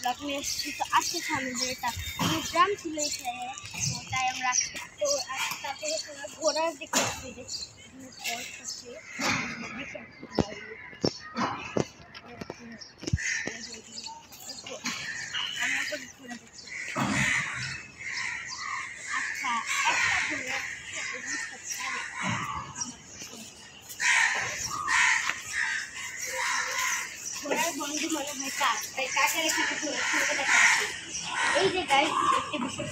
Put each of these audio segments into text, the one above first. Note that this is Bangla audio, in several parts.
ব্লগ নিয়ে এসেছি। তো আজকে আমাদের এটা গ্রাম ছিল এখানে, তো তাই আমরা তো তারপরে তোমরা ঘোড়ার দিকে আচ্ছা একটা ঘোড়া ঘোড়ার বন্ধু মনে হয় কাক, তাই কাকের এখানে ঘোড়া ছোটো দেখা আছে। এই যে গাইস একটি বিশেষ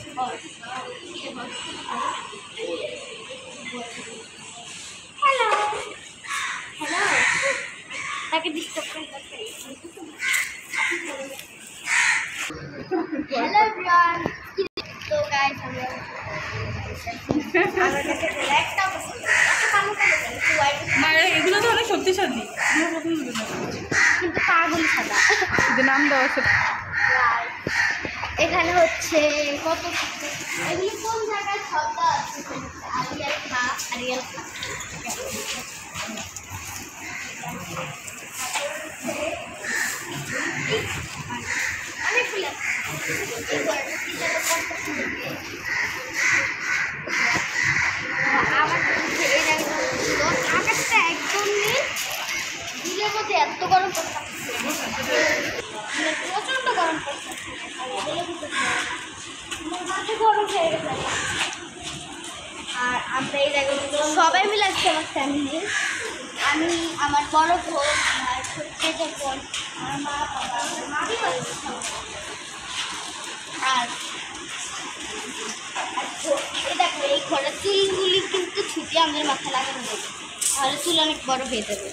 হ্যালো হ্যালো তাকে ডিস্টার্ব করে হ্যালো এভরিওয়ান। তো গাইস আমরা একটা এগুলো তো অনেক শক্তিশালী, কিন্তু পাগুলো সাদা। নাম দেওয়া আছে। এখানে হচ্ছে কত এগুলি কোন জায়গায় শব্দ আছে? আরিয়াল খা আরিয়াল খা অনেকগুলো আমার এই জায়গাটা ছিল আকাশটা একদম নেই, দিনের মধ্যে এত গরম পড়ছে, প্রচন্ড গরম পড়ছে, গরম হয়ে গেছে। আর আমরা এই জায়গায় সবাই মিলে আসছি, আমার ফ্যামিলি, আমি, আমার বড় বোন, আমার ছোট বোন, আমার মা বাবা, আমার মামি বাড়ি। আর দেখো এই ঘরের চুলগুলি কিন্তু ছুটি আমাদের মাথায় লাগানো যাবে, তাহলে চুল অনেক বড় হয়ে যাবে।